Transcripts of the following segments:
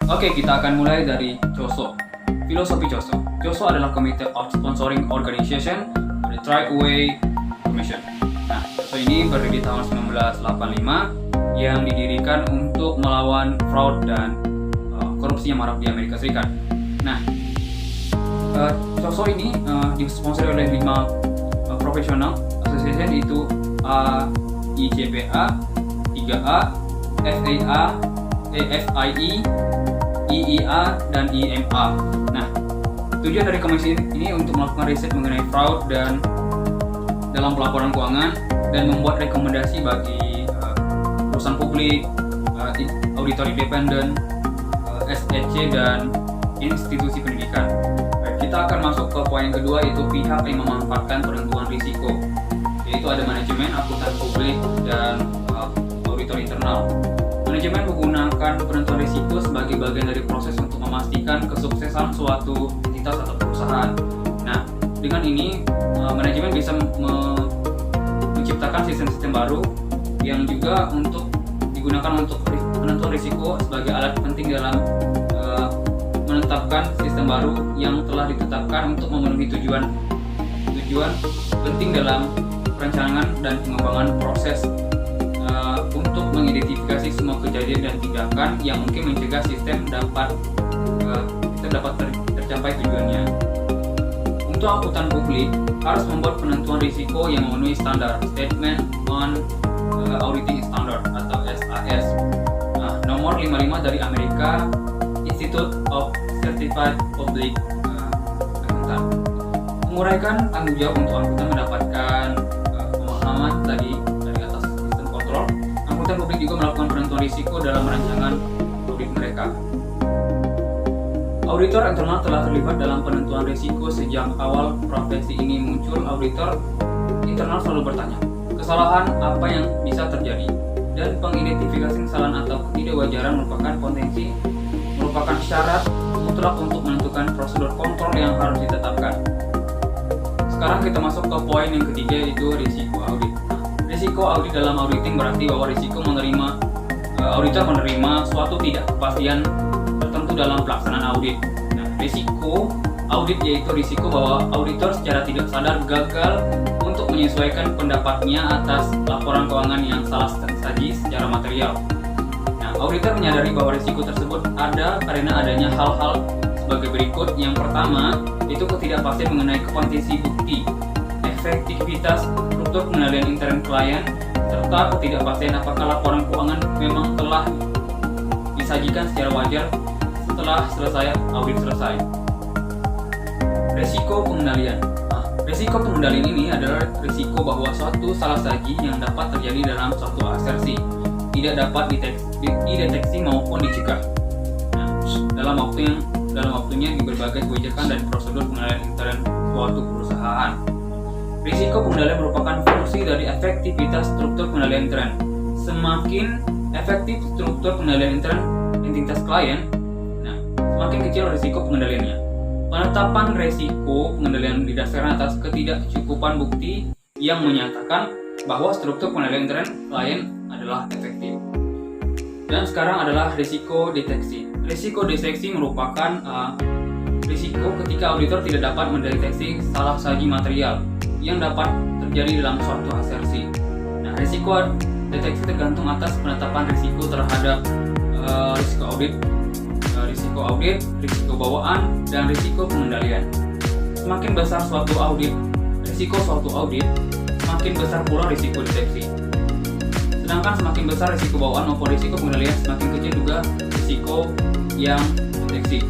Oke, kita akan mulai dari COSO. Filosofi COSO. COSO adalah Committee of Sponsoring Organization of the Triway Commission. Nah, COSO ini berdiri tahun 1985 yang didirikan untuk melawan fraud dan korupsi yang marak di Amerika Serikat. Nah, COSO ini disponsori oleh 5 professional association, yaitu ICPA, 3A, FAA, AFIE, IIA, dan IMA. Nah, tujuan dari komisi ini untuk melakukan riset mengenai fraud dan dalam pelaporan keuangan dan membuat rekomendasi bagi perusahaan publik, auditor independen, SEC, dan institusi pendidikan. Baik, kita akan masuk ke poin kedua, yaitu pihak yang memanfaatkan penentuan risiko, yaitu ada manajemen, akuntan publik, dan auditor internal. Manajemen menggunakan penentuan risiko sebagai bagian dari proses untuk memastikan kesuksesan suatu entitas atau perusahaan. Nah, dengan ini manajemen bisa menciptakan sistem-sistem baru yang juga untuk digunakan untuk penentuan risiko sebagai alat penting dalam menetapkan sistem baru yang telah ditetapkan untuk memenuhi tujuan penting dalam perencanaan dan pengembangan proses untuk mengidentifikasi semua kejadian dan tindakan yang mungkin mencegah sistem dapat tercapai tujuannya. Untuk akuntan publik harus membuat penentuan risiko yang memenuhi standar Statement on Auditing Standard atau SAS nomor 55 dari Amerika Institute of Certified Public Accountant. Menguraikan tanggung jawab untuk akuntan mendapatkan pemahaman dari atas sistem kontrol. Akuntan publik juga melakukan penentuan risiko dalam rancangan audit mereka. Auditor internal telah terlibat dalam penentuan risiko sejak awal profesi ini muncul. Auditor internal selalu bertanya, kesalahan apa yang bisa terjadi, dan pengidentifikasi kesalahan atau ketidakwajaran merupakan syarat mutlak untuk menentukan prosedur kontrol yang harus ditetapkan. Sekarang kita masuk ke poin yang ketiga, yaitu risiko audit. Risiko audit dalam auditing berarti bahwa risiko auditor menerima suatu tidak kepastian tertentu dalam pelaksanaan audit. Nah, risiko audit yaitu risiko bahwa auditor secara tidak sadar gagal untuk menyesuaikan pendapatnya atas laporan keuangan yang salah tersaji secara material. Nah, auditor menyadari bahwa risiko tersebut ada karena adanya hal-hal sebagai berikut. Yang pertama, itu ketidakpastian mengenai kuantiti bukti, efektivitas struktur pengendalian intern klien, serta ketidakpastian apakah laporan keuangan memang telah disajikan secara wajar setelah audit selesai. Risiko pengendalian. Risiko pengendalian ini adalah risiko bahwa suatu salah saji yang dapat terjadi dalam suatu asersi tidak dapat dideteksi maupun dicegah. Nah, dalam waktunya di berbagai kebijakan dan prosedur pengendalian intern suatu perusahaan. Risiko pengendalian merupakan fungsi dari efektivitas struktur pengendalian intern. Semakin efektif struktur pengendalian intern entitas klien, semakin kecil risiko pengendaliannya. Penetapan risiko pengendalian didasarkan atas ketidakcukupan bukti yang menyatakan bahwa struktur pengendalian intern klien adalah efektif. Dan sekarang adalah risiko deteksi. Risiko deteksi merupakan risiko ketika auditor tidak dapat mendeteksi salah saji material yang dapat terjadi dalam suatu asersi. Nah, risiko deteksi tergantung atas penetapan risiko terhadap risiko audit, risiko bawaan, dan risiko pengendalian. Semakin besar risiko suatu audit, semakin besar pula risiko deteksi. Sedangkan semakin besar risiko bawaan maupun risiko pengendalian, semakin kecil juga risiko yang deteksi.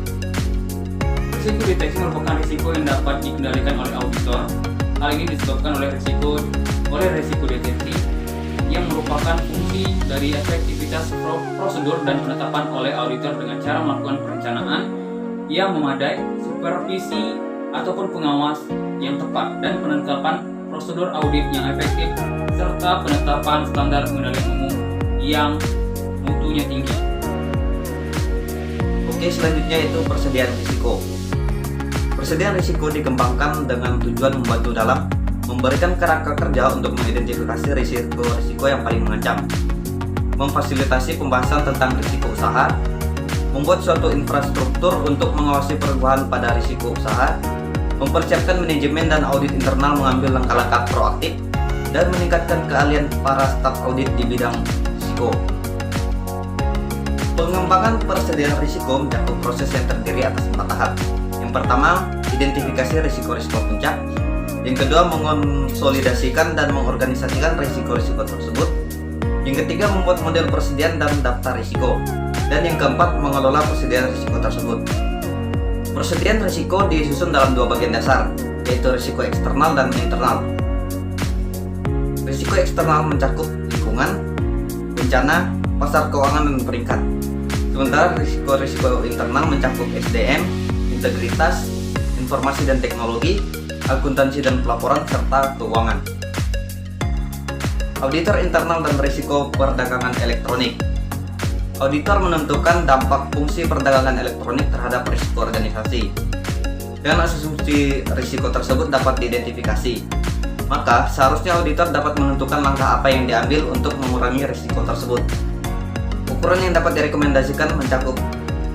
Risiko deteksi merupakan risiko yang dapat dikendalikan oleh auditor. Hal ini disebabkan oleh risiko deteksi yang merupakan fungsi dari efektivitas prosedur dan penetapan oleh auditor dengan cara melakukan perencanaan yang memadai, supervisi ataupun pengawas yang tepat, dan penetapan prosedur audit yang efektif, serta penetapan standar pengendalian umum yang mutunya tinggi. Oke, selanjutnya itu persediaan risiko. Persediaan risiko dikembangkan dengan tujuan membantu dalam memberikan kerangka kerja untuk mengidentifikasi risiko-risiko yang paling mengancam, memfasilitasi pembahasan tentang risiko usaha, membuat suatu infrastruktur untuk mengawasi perubahan pada risiko usaha, mempersiapkan manajemen dan audit internal mengambil langkah-langkah proaktif, dan meningkatkan keahlian para staf audit di bidang risiko. Pengembangan persediaan risiko mencakup proses yang terdiri atas 4 tahap. Yang pertama, identifikasi risiko-risiko puncak. Yang kedua, mengonsolidasikan dan mengorganisasikan risiko-risiko tersebut. Yang ketiga, membuat model persediaan dan daftar risiko. Dan yang keempat, mengelola persediaan risiko tersebut. Persediaan risiko disusun dalam 2 bagian dasar, yaitu risiko eksternal dan internal. Risiko eksternal mencakup lingkungan, bencana, pasar keuangan, dan peringkat. Sementara risiko-risiko internal mencakup SDM, integritas, informasi dan teknologi, akuntansi dan pelaporan, serta keuangan. Auditor internal dan risiko perdagangan elektronik. Auditor menentukan dampak fungsi perdagangan elektronik terhadap risiko organisasi. Dengan asumsi risiko tersebut dapat diidentifikasi, maka seharusnya auditor dapat menentukan langkah apa yang diambil untuk mengurangi risiko tersebut. Ukuran yang dapat direkomendasikan mencakup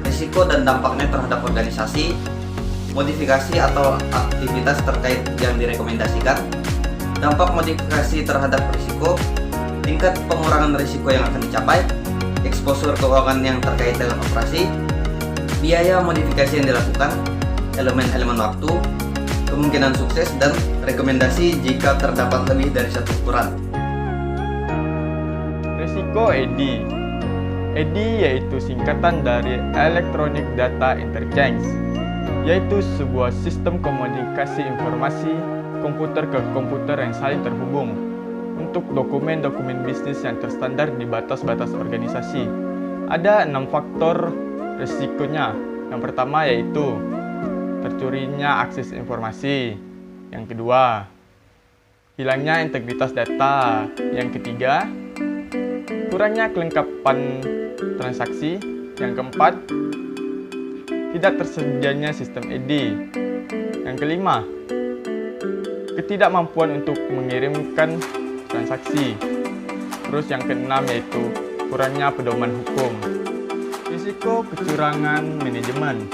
risiko dan dampaknya terhadap organisasi, modifikasi atau aktivitas terkait yang direkomendasikan, dampak modifikasi terhadap risiko, tingkat pengurangan risiko yang akan dicapai, eksposur keuangan yang terkait dengan operasi, biaya modifikasi yang dilakukan, elemen-elemen waktu, kemungkinan sukses, dan rekomendasi jika terdapat lebih dari satu ukuran. Risiko EDI. EDI yaitu singkatan dari Electronic Data Interchange, yaitu sebuah sistem komunikasi informasi komputer ke komputer yang saling terhubung untuk dokumen-dokumen bisnis yang terstandar di batas-batas organisasi. Ada 6 faktor risikonya. Yang pertama yaitu tercurinya akses informasi. Yang kedua, hilangnya integritas data. Yang ketiga, kurangnya kelengkapan transaksi. Yang keempat, tidak tersedianya sistem EDI. Yang kelima, ketidakmampuan untuk mengirimkan transaksi. Terus yang keenam yaitu kurangnya pedoman hukum. Risiko kecurangan manajemen.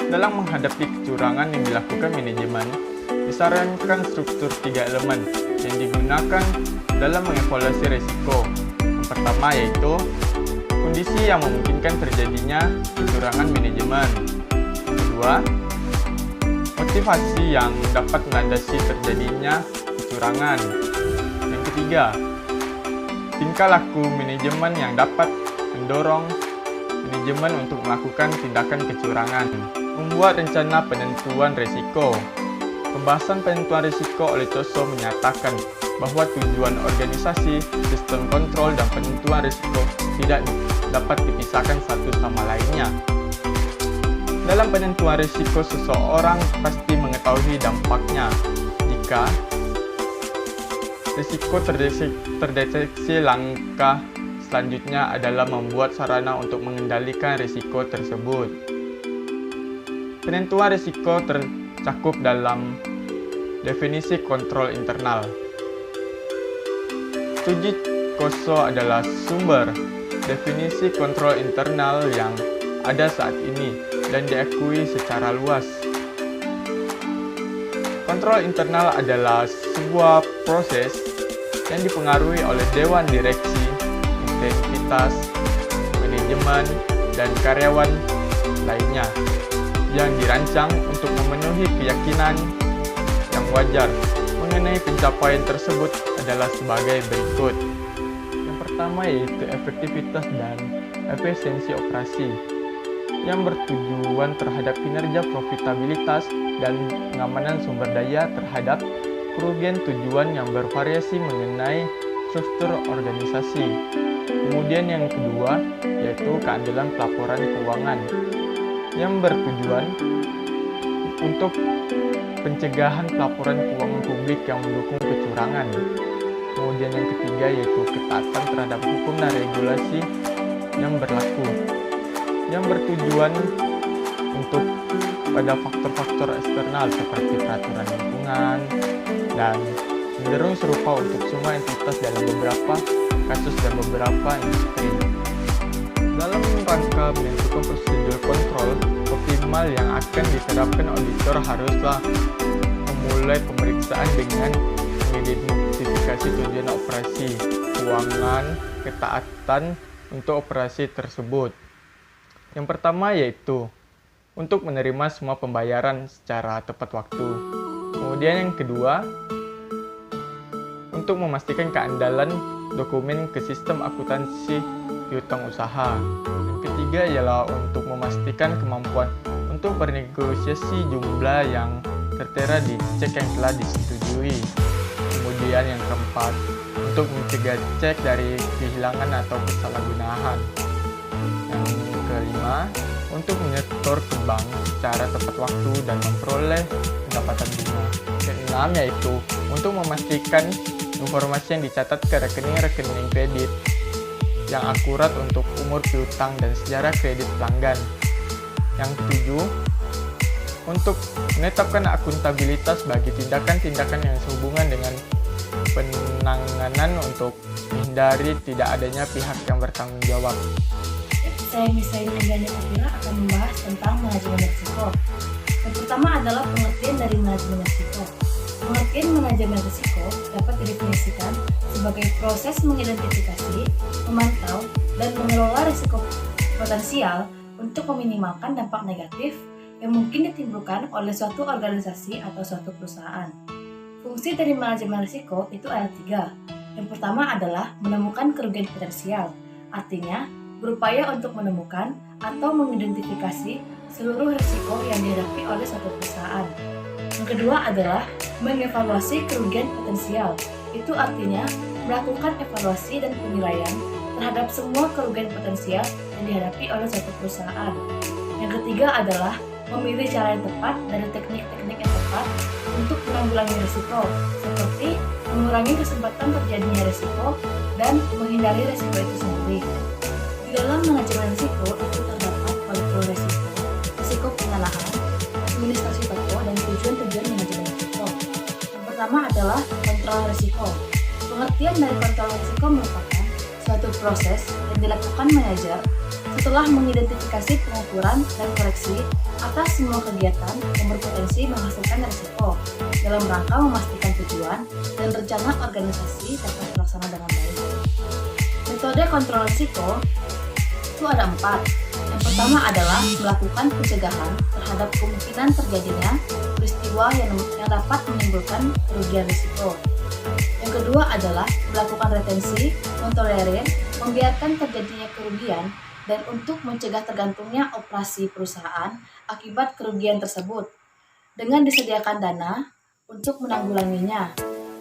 Dalam menghadapi kecurangan yang dilakukan manajemen, disarankan struktur 3 elemen yang digunakan dalam mengevaluasi risiko. Yang pertama yaitu kondisi yang memungkinkan terjadinya kecurangan manajemen. Yang kedua, motivasi yang dapat melandasi terjadinya kecurangan. Yang ketiga, tingkah laku manajemen yang dapat mendorong manajemen untuk melakukan tindakan kecurangan. Membuat rencana penentuan risiko. Pembahasan penentuan risiko oleh COSO menyatakan bahwa tujuan organisasi, sistem kontrol, dan penentuan risiko tidak dapat dipisahkan satu sama lainnya. Dalam penentuan risiko, seseorang pasti mengetahui dampaknya. Jika risiko terdeteksi, langkah selanjutnya adalah membuat sarana untuk mengendalikan risiko tersebut. Penentuan risiko tercakup dalam definisi kontrol internal. Studi COSO adalah sumber definisi kontrol internal yang ada saat ini dan diakui secara luas. Kontrol internal adalah sebuah proses yang dipengaruhi oleh Dewan Direksi, integritas, manajemen, dan karyawan lainnya yang dirancang untuk memenuhi keyakinan yang wajar mengenai pencapaian tersebut adalah sebagai berikut. Yang pertama yaitu efektivitas dan efisiensi operasi yang bertujuan terhadap kinerja, profitabilitas, dan pengamanan sumber daya terhadap kerugian tujuan yang bervariasi mengenai struktur organisasi. Kemudian yang kedua yaitu keandalan pelaporan keuangan yang bertujuan untuk pencegahan pelaporan keuangan publik yang mendukung kecurangan. Kemudian yang ketiga yaitu ketaatan terhadap hukum dan regulasi yang berlaku, yang bertujuan untuk pada faktor-faktor eksternal seperti peraturan lingkungan dan cenderung serupa untuk semua entitas dalam beberapa kasus dan beberapa industri. Dalam rangka menentukan prosedur kontrol optimal yang akan diterapkan, auditor haruslah memulai pemeriksaan dengan mengidentifikasi tujuan operasi, keuangan, ketaatan untuk operasi tersebut. Yang pertama yaitu untuk menerima semua pembayaran secara tepat waktu. Kemudian yang kedua, untuk memastikan keandalan dokumen ke sistem akuntansi piutang usaha. Yang ketiga ialah untuk memastikan kemampuan untuk bernegosiasi jumlah yang tertera di cek yang telah disetujui. Kemudian yang keempat, untuk mencegah cek dari kehilangan atau kesalahgunaan. Yang kelima, untuk menyetor ke bank secara tepat waktu dan memperoleh pendapatan bunga. Keenam yaitu untuk memastikan informasi yang dicatat ke rekening-rekening kredit yang akurat untuk umur piutang dan sejarah kredit pelanggan. Yang ketujuh, untuk menetapkan akuntabilitas bagi tindakan-tindakan yang sehubungan dengan penanganan untuk menghindari tidak adanya pihak yang bertanggung jawab. Saya misalnya Anggani Afira akan membahas tentang manajemen risiko. Yang pertama adalah pengertian dari manajemen risiko. Pengertian manajemen risiko dapat didefinisikan sebagai proses mengidentifikasi, memantau, dan mengelola risiko potensial untuk meminimalkan dampak negatif yang mungkin ditimbulkan oleh suatu organisasi atau suatu perusahaan. Fungsi dari manajemen risiko itu ada 3. Yang pertama adalah menemukan kerugian potensial, artinya berupaya untuk menemukan atau mengidentifikasi seluruh risiko yang dihadapi oleh suatu perusahaan. Yang kedua adalah mengevaluasi kerugian potensial, itu artinya melakukan evaluasi dan penilaian terhadap semua kerugian potensial yang dihadapi oleh suatu perusahaan. Yang ketiga adalah memilih cara yang tepat dari teknik-teknik yang tepat untuk menanggulangi risiko, seperti mengurangi kesempatan terjadinya risiko dan menghindari risiko itu sendiri. Di dalam manajemen risiko itu terdapat kontrol risiko pengelolaan, administrasi toko, dan tujuan-tujuan manajemen risiko. Yang pertama adalah kontrol risiko. Pengertian dari kontrol risiko merupakan suatu proses yang dilakukan manajer setelah mengidentifikasi pengukuran dan koreksi atas semua kegiatan yang berpotensi menghasilkan risiko dalam rangka memastikan tujuan dan rencana organisasi dapat terlaksana dengan baik. Metode kontrol risiko itu ada 4. Yang pertama adalah melakukan pencegahan terhadap kemungkinan terjadinya peristiwa yang dapat menimbulkan kerugian risiko. Yang kedua adalah melakukan retensi, mentolerir, membiarkan terjadinya kerugian, dan untuk mencegah tergantungnya operasi perusahaan akibat kerugian tersebut dengan disediakan dana untuk menanggulanginya.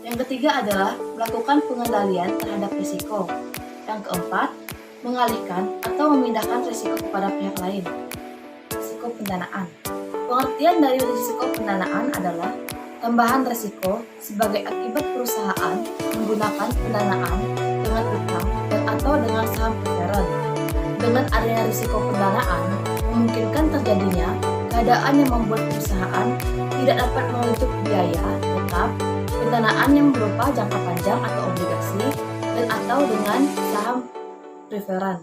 Yang ketiga adalah melakukan pengendalian terhadap risiko. Yang keempat, mengalihkan atau memindahkan risiko kepada pihak lain. Risiko pendanaan. Pengertian dari risiko pendanaan adalah tambahan risiko sebagai akibat perusahaan menggunakan pendanaan dengan utang dan atau dengan saham preferen. Dengan adanya risiko pendanaan, memungkinkan terjadinya keadaan yang membuat perusahaan tidak dapat menutup biaya tetap pendanaan yang berupa jangka panjang atau obligasi dan atau dengan saham preferen.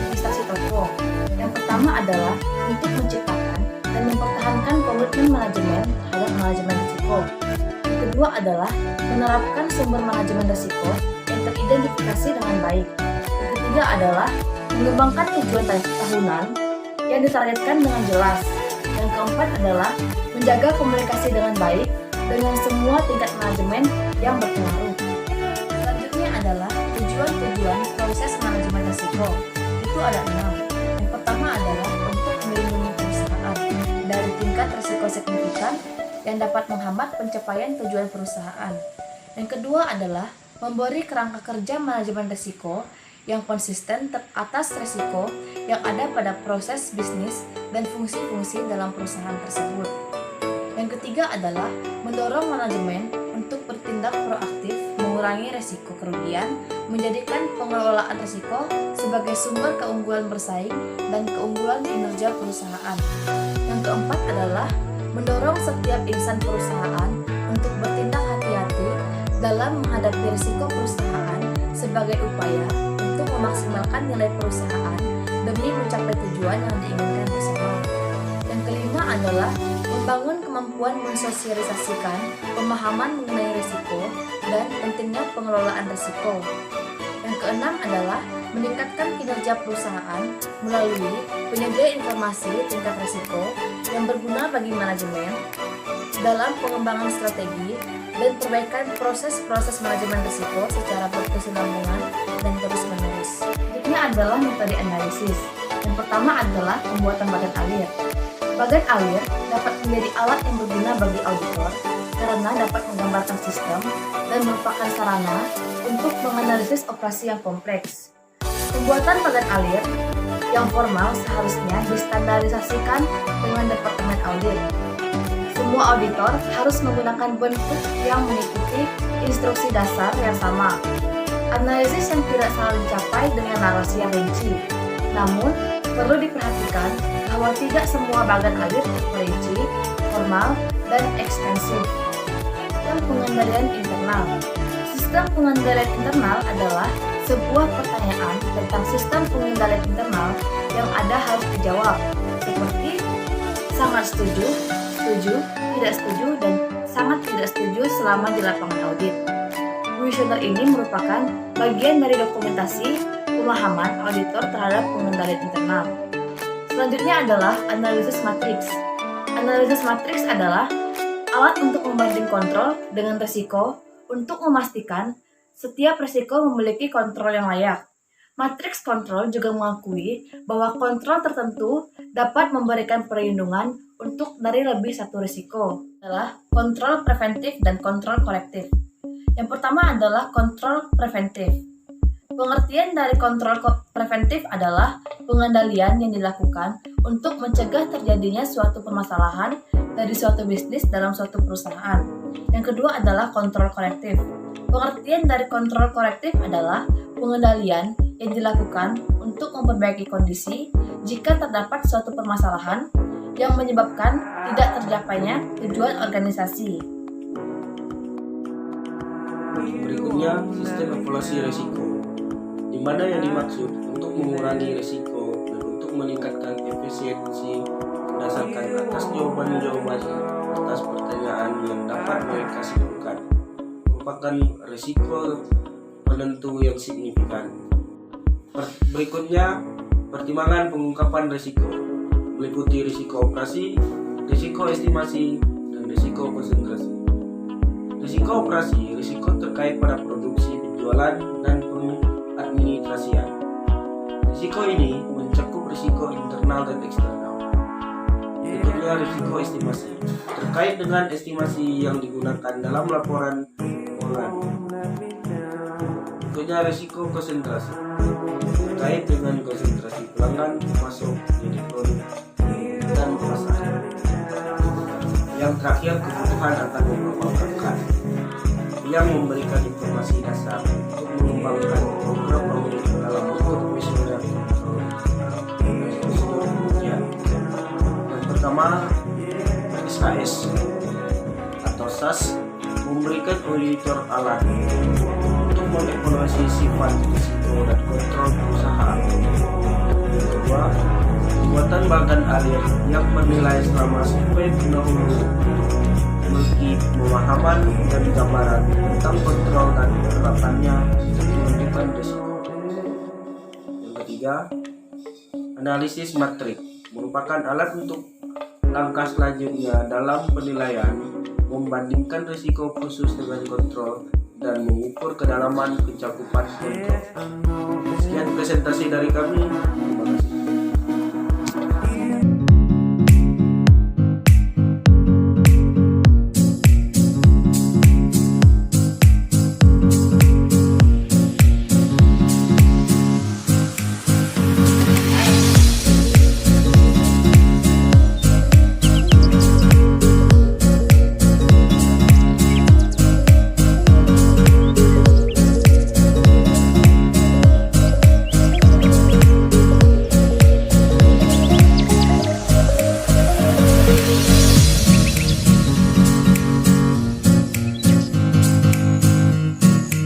Investasi toko. Yang pertama adalah untuk menciptakan dan mempertahankan komitmen manajemen terhadap manajemen risiko. Yang kedua adalah menerapkan sumber manajemen risiko yang teridentifikasi dengan baik. Yang ketiga adalah mengembangkan tujuan tahunan yang ditargetkan dengan jelas. Yang keempat adalah menjaga komunikasi dengan baik dengan semua tingkat manajemen yang berpengaruh. Selanjutnya adalah tujuan-tujuan proses manajemen risiko. Itu ada 6. Yang pertama adalah untuk melindungi perusahaan dari tingkat risiko signifikan yang dapat menghambat pencapaian tujuan perusahaan. Yang kedua adalah memberi kerangka kerja manajemen risiko yang konsisten atas risiko yang ada pada proses bisnis dan fungsi-fungsi dalam perusahaan tersebut. Yang ketiga adalah mendorong manajemen untuk bertindak proaktif, mengurangi risiko kerugian, menjadikan pengelolaan risiko sebagai sumber keunggulan bersaing dan keunggulan kinerja perusahaan. Yang keempat adalah mendorong setiap insan perusahaan untuk bertindak hati-hati dalam menghadapi risiko perusahaan sebagai upaya untuk memaksimalkan nilai perusahaan demi mencapai tujuan yang diinginkan bersama. Yang kelima adalah membangun kemampuan mensosialisasikan pemahaman mengenai risiko dan pentingnya pengelolaan risiko. Yang keenam adalah meningkatkan kinerja perusahaan melalui penyedia informasi tingkat risiko yang berguna bagi manajemen dalam pengembangan strategi dan perbaikan proses-proses manajemen risiko secara berkesinambungan dan terus-menerus. Selanjutnya adalah metode analisis. Yang pertama adalah pembuatan bagan alir. Bagan alir dapat menjadi alat yang berguna bagi auditor karena dapat menggambarkan sistem dan merupakan sarana untuk menganalisis operasi yang kompleks. Pembuatan bagan alir yang formal seharusnya distandarisasikan dengan Departemen Audit. Semua auditor harus menggunakan bentuk yang mengikuti instruksi dasar yang sama. Analisis yang tidak selalu dicapai dengan narasi yang rinci. Namun, perlu diperhatikan bahwa tidak semua bagan alir rinci, formal, dan ekstensif. Sistem pengendalian internal. Sistem pengendalian internal adalah sebuah pertanyaan tentang sistem pengendalian internal yang ada harus dijawab, seperti sangat setuju, setuju, tidak setuju, dan sangat tidak setuju selama di lapangan audit. Kuesioner ini merupakan bagian dari dokumentasi pemahaman auditor terhadap pengendalian internal. Selanjutnya adalah analisis matriks. Analisis matriks adalah alat untuk membanding kontrol dengan risiko untuk memastikan setiap risiko memiliki kontrol yang layak. Matriks kontrol juga mengakui bahwa kontrol tertentu dapat memberikan perlindungan untuk dari lebih satu risiko. Adalah kontrol preventif dan kontrol korektif. Yang pertama adalah kontrol preventif. Pengertian dari kontrol preventif adalah pengendalian yang dilakukan untuk mencegah terjadinya suatu permasalahan dari suatu bisnis dalam suatu perusahaan. Yang kedua adalah kontrol korektif. Pengertian dari kontrol korektif adalah pengendalian yang dilakukan untuk memperbaiki kondisi jika terdapat suatu permasalahan yang menyebabkan tidak tercapainya tujuan organisasi. Berikutnya, sistem evaluasi risiko, di mana yang dimaksud untuk mengurangi risiko dan untuk meningkatkan efisiensi berdasarkan atas jawaban-jawaban atas pertanyaan yang dapat mereka siapkan, merupakan risiko penentu yang signifikan. Berikutnya, pertimbangan pengungkapan risiko meliputi risiko operasi, risiko estimasi, dan risiko konsentrasi. Risiko operasi, risiko terkait pada produksi, penjualan, dan pengadministrasian. Risiko ini mencakup risiko internal dan eksternal. Berikutnya risiko estimasi, terkait dengan estimasi yang digunakan dalam laporan keuangan. Berikutnya risiko konsentrasi, terkait dengan konsentrasi pelanggan, masuk unit produk, dan pemasaran. Yang terakhir, kebutuhan akan memperbaikkan yang memberikan informasi dasar untuk mengembangkan program audit dalam bentuk kuesioner yang pertama, SAS atau SAS memberikan auditor alat untuk mengevaluasi sifat risiko dan kontrol perusahaan. Yang kedua, pembuatan bagan alir yang menilai selama survei pendahulu memiliki pemahaman dan gambaran tentang kontrol dan penerapannya untuk menentukan risiko. Yang ketiga, analisis matrik merupakan alat untuk langkah selanjutnya dalam penilaian, membandingkan risiko khusus dengan kontrol, dan mengukur kedalaman pencakupan kontrol. Sekian presentasi dari kami.